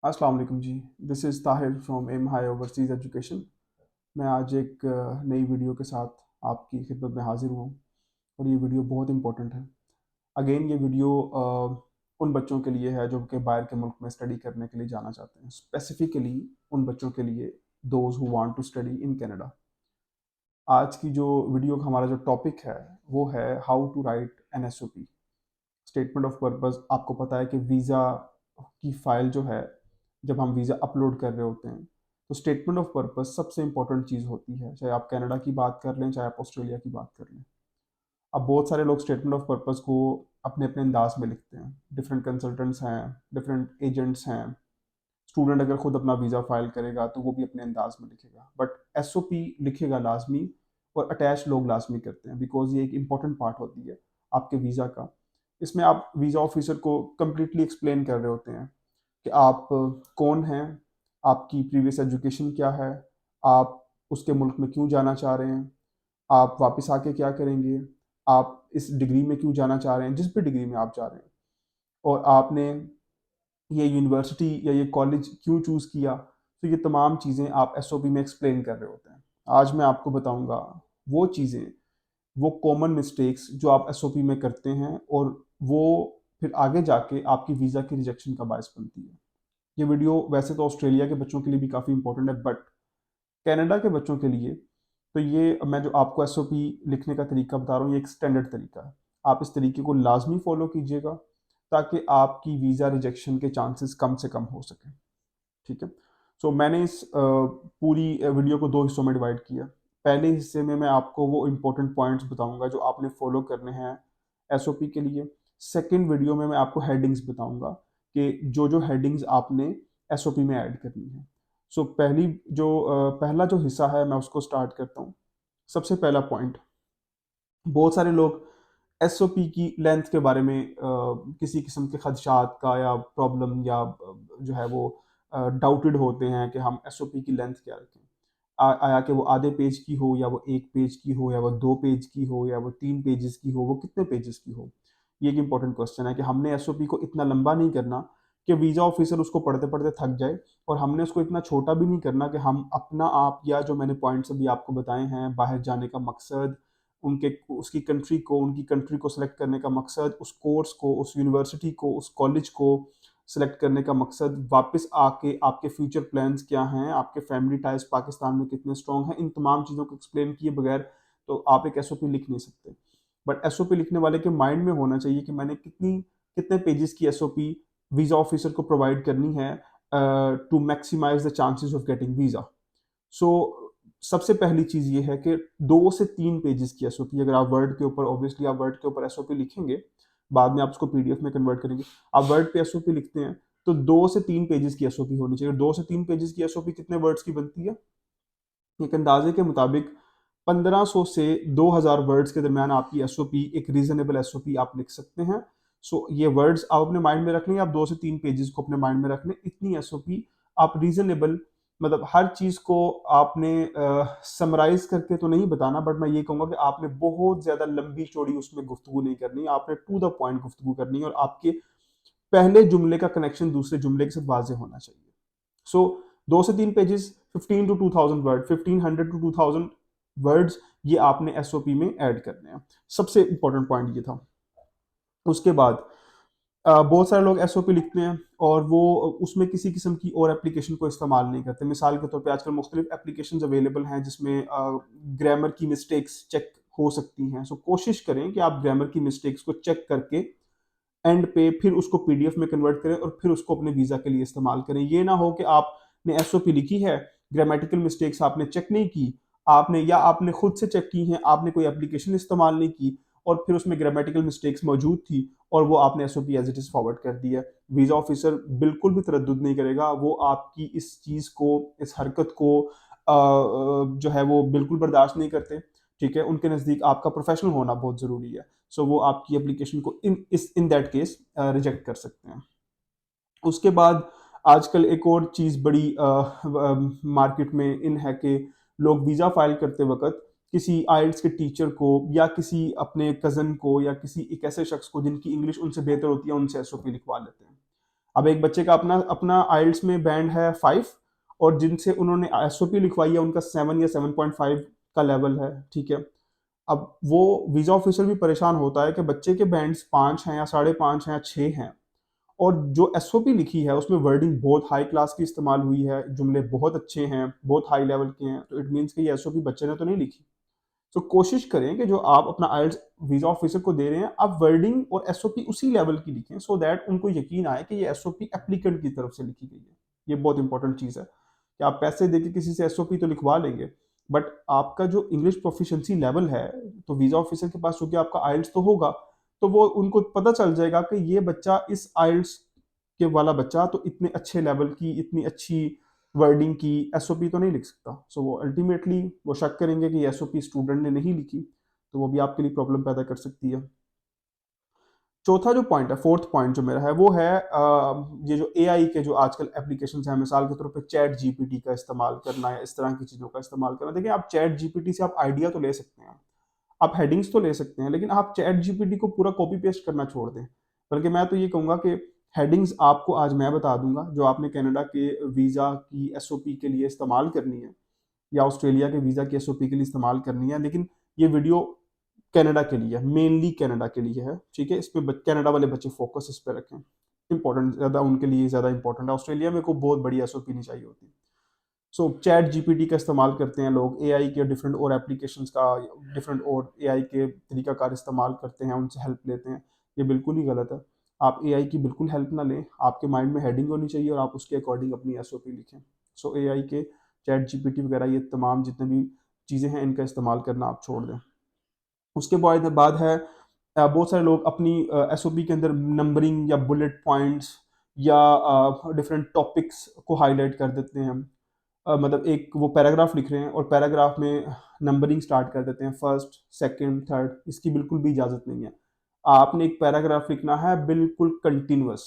अस्सलाम वालेकुम जी। This is Tahir from M High Overseas Education. मैं आज एक नई वीडियो के साथ आपकी खिदमत में हाज़िर हुआ हूँ और ये वीडियो बहुत इम्पोर्टेंट है। अगेन ये वीडियो उन बच्चों के लिए है जो कि बाहर के मुल्क में स्टडी करने के लिए जाना चाहते हैं। स्पेसिफ़िकली उन बच्चों के लिए, those who want to study in Canada. आज की जो वीडियो का हमारा जो टॉपिक है, वो है how to write an SOP, statement of purpose. आपको पता है कि वीज़ा की फ़ाइल जो है, जब हम वीज़ा अपलोड कर रहे होते हैं, तो स्टेटमेंट ऑफ पर्पस सबसे इंपॉर्टेंट चीज़ होती है, चाहे आप कनाडा की बात कर लें, चाहे आप ऑस्ट्रेलिया की बात कर लें। अब बहुत सारे लोग स्टेटमेंट ऑफ पर्पस को अपने अपने अंदाज में लिखते हैं। डिफरेंट कंसल्टेंट्स हैं, डिफरेंट एजेंट्स हैं। स्टूडेंट अगर खुद अपना वीज़ा फाइल करेगा तो वो भी अपने अंदाज में लिखेगा, बट एसओपी लिखेगा लाजमी, और अटैच लोग लाजमी करते हैं, बिकॉज ये एक इंपॉर्टेंट पार्ट होती है आपके वीज़ा का। इसमें आप वीज़ा ऑफिसर को कम्प्लीटली एक्सप्लेन कर रहे होते हैं कि आप कौन हैं, आपकी प्रीवियस एजुकेशन क्या है, आप उसके मुल्क में क्यों जाना चाह रहे हैं, आप वापस आके क्या करेंगे, आप इस डिग्री में क्यों जाना चाह रहे हैं, जिस भी डिग्री में आप जा रहे हैं, और आपने ये यूनिवर्सिटी या ये कॉलेज क्यों चूज़ किया। तो ये तमाम चीज़ें आप एसओपी में एक्सप्लेन कर रहे होते हैं। आज मैं आपको बताऊंगा वो चीज़ें, वो कॉमन मिस्टेक्स जो आप एसओपी में करते हैं, और वो फिर आगे जाके आपकी वीज़ा की रिजेक्शन का बायस बनती है। ये वीडियो वैसे तो ऑस्ट्रेलिया के बच्चों के लिए भी काफ़ी इंपॉर्टेंट है, बट कनाडा के बच्चों के लिए तो ये मैं जो आपको एसओपी लिखने का तरीका बता रहा हूँ, ये एक स्टैंडर्ड तरीका है। आप इस तरीके को लाजमी फॉलो कीजिएगा ताकि आपकी वीज़ा रिजेक्शन के चांसेस कम से कम हो सकें। ठीक है। सो मैंने इस पूरी वीडियो को दो हिस्सों में डिवाइड किया। पहले हिस्से में मैं आपको वो इंपॉर्टेंट पॉइंट्स बताऊंगा जो आपने फॉलो करने हैं एसओपी के लिए। सेकंड वीडियो में मैं आपको हेडिंग्स बताऊंगा कि जो जो हेडिंग्स आपने एसओपी में ऐड करनी है। सो पहला जो हिस्सा है मैं उसको स्टार्ट करता हूँ। सबसे पहला पॉइंट, बहुत सारे लोग एसओपी की लेंथ के बारे में किसी किस्म के खदशात का या प्रॉब्लम या जो है वो डाउटेड होते हैं कि हम एसओपी की लेंथ क्या रखें। आया कि वो आधे पेज की हो, या वो एक पेज की हो, या वो 2 पेज की हो, या वो 3 पेजेस की हो, वो कितने पेजेस की हो। ये एक इंपॉर्टेंट क्वेश्चन है कि हमने एसओपी को इतना लंबा नहीं करना कि वीज़ा ऑफिसर उसको पढ़ते पढ़ते थक जाए, और हमने उसको इतना छोटा भी नहीं करना कि हम अपना आप, या जो मैंने पॉइंट्स अभी आपको बताए हैं, बाहर जाने का मकसद, उनके उसकी कंट्री को, उनकी कंट्री को सेलेक्ट करने का मकसद, उस कोर्स को, उस यूनिवर्सिटी को, उस कॉलेज को सेलेक्ट करने का मकसद, वापस आके आपके फ्यूचर प्लान्स क्या हैं, आपके फैमिली टाइज पाकिस्तान में कितने स्ट्रॉन्ग हैं, इन तमाम चीज़ों को एक्सप्लेन किए बगैर तो आप एक एसओपी लिख नहीं सकते। बट एसओपी लिखने वाले के माइंड में होना चाहिए कि मैंने कितने पेजेस की एसओपी वीज़ा ऑफिसर को प्रोवाइड करनी है to maximize the chances of getting visa. So सबसे पहली चीज़ ये है कि 2 से 3 पेजेस की एसओपी, अगर आप वर्ड के ऊपर, ऑब्वियसली आप वर्ड के ऊपर एसओपी लिखेंगे, बाद में आप उसको पीडीएफ में कन्वर्ट करेंगे, आप वर्ड पे एसओपी लिखते हैं, तो 2 से 3 पेजेस की एसओपी होनी चाहिए। 2 से 3 पेजेस की एसओपी कितने वर्ड्स की बनती है? एक अंदाजे के मुताबिक 1500 से 2000 वर्ड्स के दरमियान आपकी एसओपी, एक रीजनेबल एसओपी आप लिख सकते हैं। सो ये वर्ड्स आप अपने माइंड में रख लें, आप 2 से 3 पेजेस को अपने माइंड में रख लें, इतनी एसओपी आप रीजनेबल, मतलब हर चीज को आपने समराइज करके तो नहीं बताना, बट मैं ये कहूंगा कि आपने बहुत ज्यादा लंबी चौड़ी उसमें गुफ्तगू नहीं करनी, आपने टू द पॉइंट गुफ्तगू करनी है, और आपके पहले जुमले का कनेक्शन दूसरे जुमले के साथ वाजे होना चाहिए। सो 2 से 3 pages, 15 to 2000 word, 1500 to 2000 words, ये आपने एसओपी में ऐड करने हैं। सबसे इंपॉर्टेंट पॉइंट ये था। उसके बाद बहुत सारे लोग एसओपी लिखते हैं और वो उसमें किसी किस्म की और एप्लीकेशन को इस्तेमाल नहीं करते। मिसाल के तौर पे आजकल मुख्तलिफ एप्लीकेशन अवेलेबल हैं जिसमें ग्रामर की मिस्टेक्स चेक हो सकती हैं। सो कोशिश करें कि आप ग्रामर की मिस्टेक्स को चेक करके एंड पे फिर उसको पीडीएफ में कन्वर्ट करें और फिर उसको अपने वीज़ा के लिए इस्तेमाल करें। ये ना हो कि आपने एसओपी लिखी है, ग्रामेटिकल मिस्टेक्स आपने चेक नहीं की, आपने या आपने खुद से चेक की हैं, आपने कोई एप्लीकेशन इस्तेमाल नहीं की, और फिर उसमें ग्रामेटिकल मिस्टेक्स मौजूद थी और वो आपने SOP as it is forward कर दिया। वीज़ा ऑफिसर बिल्कुल भी तरद्दुद नहीं करेगा, वो आपकी इस चीज़ को, इस हरकत को जो है वो बिल्कुल बर्दाश्त नहीं करते। ठीक है, उनके नज़दीक आपका प्रोफेशनल होना बहुत ज़रूरी है। सो वो आपकी एप्लीकेशन को इन दैट केस रिजेक्ट कर सकते हैं। उसके बाद आजकल एक और चीज़ बड़ी मार्केट में इन है कि लोग वीज़ा फाइल करते वक्त किसी आइल्स के टीचर को, या किसी अपने कज़न को, या किसी एक ऐसे शख्स को जिनकी इंग्लिश उनसे बेहतर होती है, उनसे एसओपी लिखवा लेते हैं। अब एक बच्चे का अपना अपना आइल्स में बैंड है 5, और जिनसे उन्होंने एसओपी लिखवाई है उनका 7 या 7.5 का लेवल है, ठीक है। अब वो वीजा ऑफिसर भी परेशान होता है कि बच्चे के बैंड्स 5 हैं या 5.5 हैं या 6 हैं, और जो एसओपी लिखी है उसमें वर्डिंग बहुत हाई क्लास की इस्तेमाल हुई है, जुमले बहुत अच्छे हैं, बहुत हाई लेवल के हैं, तो इट मीन्स कि ये एसओपी बच्चे ने तो नहीं लिखी। तो कोशिश करें कि जो आप अपना आइल्स वीजा ऑफिसर को दे रहे हैं, आप वर्डिंग और एसओपी उसी लेवल की लिखें, सो दैट उनको यकीन आए कि ये एसओपी एप्लीकेंट की तरफ से लिखी गई है। ये बहुत इंपॉर्टेंट चीज़ है कि आप पैसे देके किसी से एसओपी तो लिखवा लेंगे, बट आपका जो इंग्लिश प्रोफिशिएंसी लेवल है, तो वीजा ऑफिसर के पास चूंकि आपका आइल्स तो होगा, तो वो उनको पता चल जाएगा कि ये बच्चा इस आइल्स के वाला बच्चा तो इतने अच्छे लेवल की, इतनी अच्छी वर्डिंग की एसओपी तो नहीं लिख सकता। सो वो अल्टीमेटली वो शक करेंगे कि एसओपी स्टूडेंट ने नहीं लिखी, तो वो भी आपके लिए प्रॉब्लम पैदा कर सकती है। चौथा जो पॉइंट है, फोर्थ पॉइंट जो मेरा है, वो है ये जो एआई के जो आजकल एप्लीकेशंस हैं, मिसाल के तौर पे चैट जीपीटी का इस्तेमाल करना है, इस तरह की चीज़ों का इस्तेमाल करना। देखिए, आप चैट जीपीटी से आप आइडिया तो ले सकते हैं, आप हेडिंग्स तो ले सकते हैं, लेकिन आप चैट जीपीटी को पूरा कॉपी पेस्ट करना छोड़ दें। बल्कि मैं तो ये कहूँगा कि हेडिंग्स आपको आज मैं बता दूंगा जो आपने कनाडा के वीज़ा की एसओपी के लिए इस्तेमाल करनी है, या ऑस्ट्रेलिया के वीज़ा की एसओपी के लिए इस्तेमाल करनी है। लेकिन ये वीडियो कनाडा के लिए है, मेनली कनाडा के लिए है, ठीक है। इस पे कनाडा वाले बच्चे फोकस इस पे रखें, इंपॉर्टेंट ज़्यादा उनके लिए ज़्यादा इंपॉर्टेंट है। ऑस्ट्रेलिया में कोई बहुत बड़ी एसओपी नहीं चाहिए होती। सो चैट जीपीटी का इस्तेमाल करते हैं लोग, एआई के डिफरेंट और एप्लीकेशंस का, डिफरेंट और एआई के तरीकाकार इस्तेमाल करते हैं, उनसे हेल्प लेते हैं। ये बिल्कुल ही गलत है। आप एआई की बिल्कुल हेल्प ना लें, आपके माइंड में हेडिंग होनी चाहिए और आप उसके अकॉर्डिंग अपनी एसओपी लिखें। सो एआई के चैट जीपीटी वगैरह ये तमाम जितने भी चीज़ें हैं, इनका इस्तेमाल करना आप छोड़ दें। उसके बाद है बहुत सारे लोग अपनी एसओपी के अंदर नंबरिंग या बुलेट पॉइंट्स या डिफरेंट टॉपिक्स को हाईलाइट कर देते हैं। मतलब एक वो पैराग्राफ लिख रहे हैं और पैराग्राफ में नंबरिंग स्टार्ट कर देते हैं, फर्स्ट, सेकंड, थर्ड। इसकी बिल्कुल भी इजाज़त नहीं है। आपने एक पैराग्राफ लिखना है बिल्कुल कंटिन्यूअस,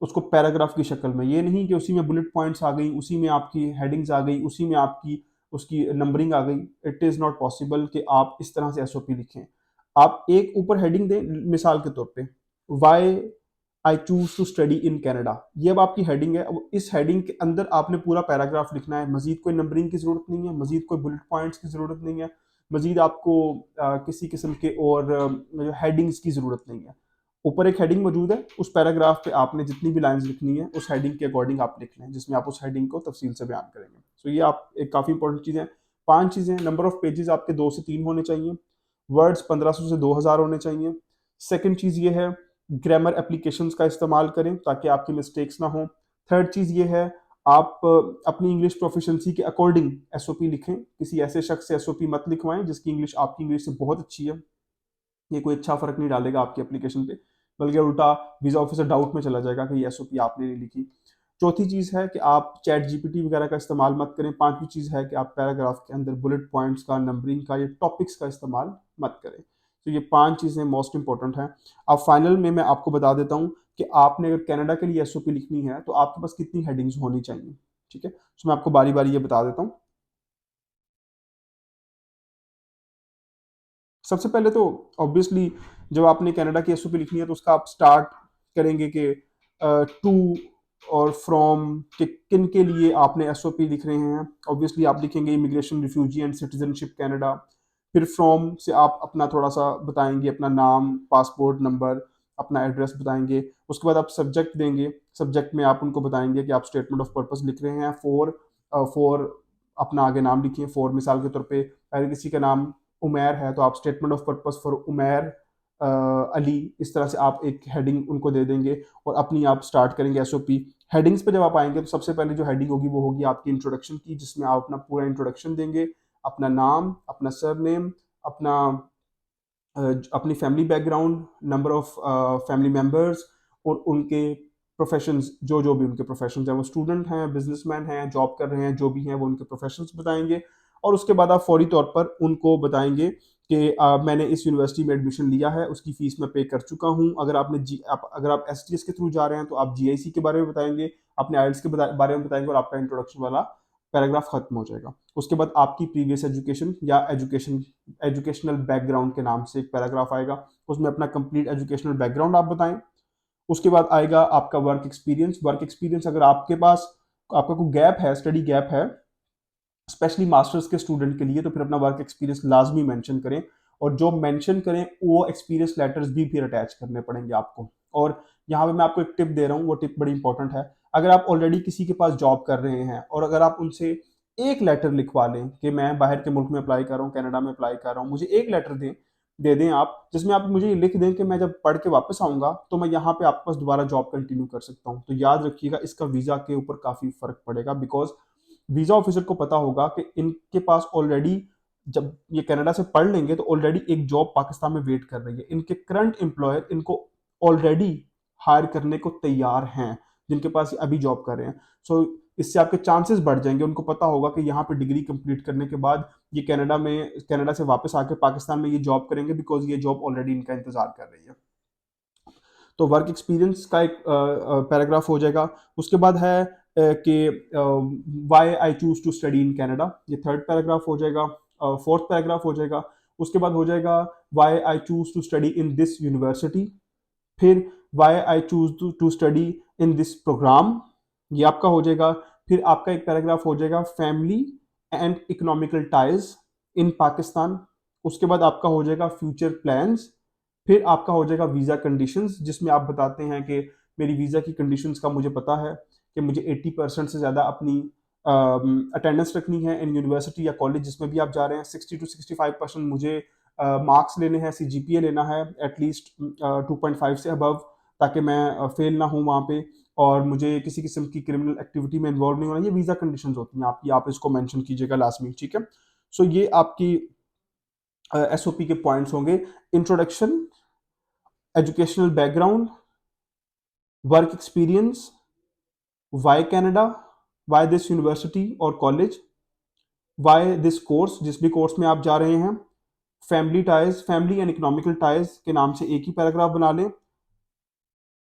उसको पैराग्राफ की शक्ल में। ये नहीं कि उसी में बुलेट पॉइंट्स आ गई, उसी में आपकी हेडिंग्स आ गई, उसी में आपकी उसकी नंबरिंग आ गई। इट इज़ नॉट पॉसिबल कि आप इस तरह से एसओपी लिखें। आप एक ऊपर हेडिंग दें, मिसाल के तौर पे why I choose to study in Canada, ये अब आपकी हेडिंग है। अब इस हेडिंग के अंदर आपने पूरा पैराग्राफ लिखना है, मजीद कोई नंबरिंग की जरूरत नहीं है, मजीद कोई बुलेट पॉइंट्स की जरूरत नहीं है, मजीद आपको किसी किस्म के और हेडिंग्स की जरूरत नहीं है। ऊपर एक हेडिंग मौजूद है, उस पैराग्राफ पे आपने जितनी भी लाइंस लिखनी है उस हेडिंग के अकॉर्डिंग आप लिख लें, जिसमें आप उस हेडिंग को तफसील से बयान करेंगे। सो ये आप एक काफ़ी इंपॉर्टेंट चीज़ है। 5 चीज़ें, नंबर ऑफ पेजेस आपके 2 से 3 होने चाहिए, वर्ड्स 1500 से 2000 होने चाहिए। सेकंड चीज़ ये है, ग्रामर एप्लीकेशंस का इस्तेमाल करें ताकि आपकी मिस्टेक्स ना हो। थर्ड चीज़ ये है, आप अपनी इंग्लिश प्रोफिशिएंसी के अकॉर्डिंग एसओपी लिखें, किसी ऐसे शख्स से एसओपी मत लिखवाएं जिसकी इंग्लिश आपकी इंग्लिश से बहुत अच्छी है। ये कोई अच्छा फर्क नहीं डालेगा आपकी एप्लीकेशन पे, बल्कि उल्टा वीजा ऑफिसर डाउट में चला जाएगा कि ये एसओपी आपने नहीं लिखी। चौथी चीज़ है कि आप चैट जीपीटी वगैरह का इस्तेमाल मत करें। पांचवी चीज़ है कि आप पैराग्राफ के अंदर बुलेट पॉइंट्स का, नंबरिंग का या टॉपिक्स का इस्तेमाल मत करें। तो ये 5 चीज़ें मोस्ट इंपॉर्टेंट हैं। अब फाइनल में मैं आपको बता देता हूँ कि आपने अगर कनाडा के लिए एसओपी लिखनी है तो आपके पास कितनी हेडिंग्स होनी चाहिए, ठीक है। तो मैं आपको बारी बारी ये बता देता हूँ। सबसे पहले तो ऑब्वियसली जब आपने कनाडा की एसओपी लिखनी है तो उसका आप स्टार्ट करेंगे कि टू और फ्रॉम के किन के लिए आपने एसओपी लिख रहे हैं। ऑब्वियसली आप लिखेंगे immigration, refugee and citizenship Canada. फिर फ्रॉम से आप अपना थोड़ा सा बताएंगे, अपना नाम, पासपोर्ट नंबर, अपना एड्रेस बताएंगे। उसके बाद आप सब्जेक्ट देंगे, सब्जेक्ट में आप उनको बताएंगे कि आप स्टेटमेंट ऑफ पर्पस लिख रहे हैं। फॉर अपना आगे नाम लिखिए। फॉर मिसाल के तौर पे अगर किसी का नाम उमैर है तो आप statement of purpose for Umair Ali, इस तरह से आप एक हेडिंग उनको दे देंगे और अपनी आप स्टार्ट करेंगे एसओपी। हेडिंग्स पे जब आप आएंगे तो सबसे पहले जो हेडिंग होगी वो होगी आपकी इंट्रोडक्शन की, जिसमें आप अपना पूरा इंट्रोडक्शन देंगे, अपना नाम, अपना सरनेम, अपना अपनी family background, number of family members और उनके प्रोफेशंस, जो जो भी उनके प्रोफेशंस हैं, वो स्टूडेंट हैं, बिजनेसमैन हैं, जॉब कर रहे हैं, जो भी हैं वो उनके प्रोफेशंस बताएंगे। और उसके बाद आप फौरी तौर पर उनको बताएंगे कि मैंने इस यूनिवर्सिटी में एडमिशन लिया है, उसकी फ़ीस मैं पे कर चुका हूँ। अगर आप एसटीएस के थ्रू जा रहे हैं तो आप जीआईसी के बारे में बताएंगे, अपने आइल्स के बारे में बताएंगे और आपका इंट्रोडक्शन वाला पैराग्राफ खत्म हो जाएगा। उसके बाद आपकी प्रीवियस एजुकेशन या एजुकेशनल बैकग्राउंड के नाम से एक पैराग्राफ आएगा, उसमें अपना कंप्लीट एजुकेशनल बैकग्राउंड आप बताएं। उसके बाद आएगा आपका वर्क एक्सपीरियंस। वर्क एक्सपीरियंस अगर आपके पास आपका कोई गैप है, स्टडी गैप है, स्पेशली मास्टर्स के स्टूडेंट के लिए, तो फिर अपना वर्क एक्सपीरियंस लाजमी मेंशन करें, और जो मेंशन करें वो एक्सपीरियंस लेटर्स भी फिर अटैच करने पड़ेंगे आपको। और यहाँ पे मैं आपको एक टिप दे रहा हूँ, वो टिप बड़ी इंपॉर्टेंट है। अगर आप ऑलरेडी किसी के पास जॉब कर रहे हैं और अगर आप उनसे एक लेटर लिखवा लें कि मैं बाहर के मुल्क में अप्लाई कर रहा हूँ, कनाडा में अप्लाई कर रहा हूँ, मुझे एक लेटर दे दें आप, जिसमें आप मुझे ये लिख दें कि मैं जब पढ़ के वापस आऊंगा तो मैं यहाँ पे आपके पास दोबारा जॉब कंटिन्यू कर सकता हूँ, तो याद रखिएगा इसका वीजा के ऊपर काफी फर्क पड़ेगा। बिकॉज वीजा ऑफिसर को पता होगा कि इनके पास ऑलरेडी, जब ये कनाडा से पढ़ लेंगे तो ऑलरेडी एक जॉब पाकिस्तान में वेट कर रही है, इनके करंट एम्प्लॉयर इनको ऑलरेडी हायर करने को तैयार हैं, जिनके पास ये अभी जॉब कर रहे हैं। सो इससे आपके चांसेस बढ़ जाएंगे। उनको पता होगा कि यहाँ पे डिग्री कंप्लीट करने के बाद ये कनाडा से वापस आके पाकिस्तान में ये जॉब करेंगे, बिकॉज ये जॉब ऑलरेडी इनका इंतजार कर रही है। तो वर्क एक्सपीरियंस का एक पैराग्राफ हो जाएगा। उसके बाद है कि why I choose to study in Canada, ये थर्ड पैराग्राफ हो जाएगा। फोर्थ पैराग्राफ हो जाएगा। उसके बाद हो जाएगा why I choose to study in this university, फिर why I choose to study in this program, ये आपका हो जाएगा। फिर आपका एक पैराग्राफ हो जाएगा फैमिली एंड इकोनॉमिकल टाइज इन पाकिस्तान। उसके बाद आपका हो जाएगा फ्यूचर प्लान्स। फिर आपका हो जाएगा वीज़ा कंडीशंस, जिसमें आप बताते हैं कि मेरी वीज़ा की कंडीशंस का मुझे पता है कि मुझे 80% से ज़्यादा अपनी अटेंडेंस रखनी है इन यूनिवर्सिटी या कॉलेज जिसमें भी आप जा रहे हैं। 60 to 65% मुझे मार्क्स लेने हैं, CGPA लेना है एटलीस्ट 2.5 से अबव, ताकि मैं फेल ना हूँ वहाँ पे, और मुझे किसी किस्म की क्रिमिनल एक्टिविटी में इन्वॉल्व नहीं होना। ये वीज़ा कंडीशंस होती हैं आपकी, आप इसको मेंशन कीजिएगा लाजमी, ठीक है। सो ये आपकी SOP के पॉइंट्स होंगे। Introduction, educational background, work experience, why Canada, why this university और कॉलेज, वाई दिस कोर्स, जिस भी कोर्स में आप जा रहे हैं, family ties, family and economical ties के नाम से एक ही पैराग्राफ बना लें।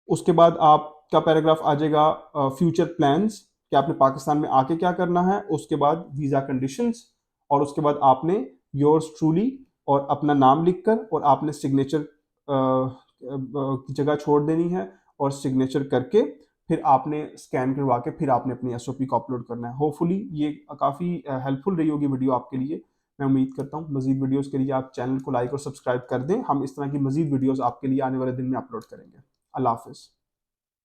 उसके बाद आपका पैराग्राफ आ जाएगा फ्यूचर प्लान्स, कि आपने पाकिस्तान में आके क्या करना है। उसके बाद वीज़ा कंडीशंस, और उसके बाद आपने योर्स ट्रूली और अपना नाम लिखकर, और आपने सिग्नेचर की जगह छोड़ देनी है, और सिग्नेचर करके फिर आपने स्कैन करवा के फिर आपने अपनी SOP को अपलोड करना है। होपफुली ये काफ़ी हेल्पफुल रही होगी वीडियो आपके लिए, मैं उम्मीद करता हूँ। मजीद वीडियोस के लिए आप चैनल को लाइक और सब्सक्राइब कर दें। हम इस तरह की मजीद वीडियोस आपके लिए आने वाले दिन में अपलोड करेंगे। अल्लाह हाफिज़।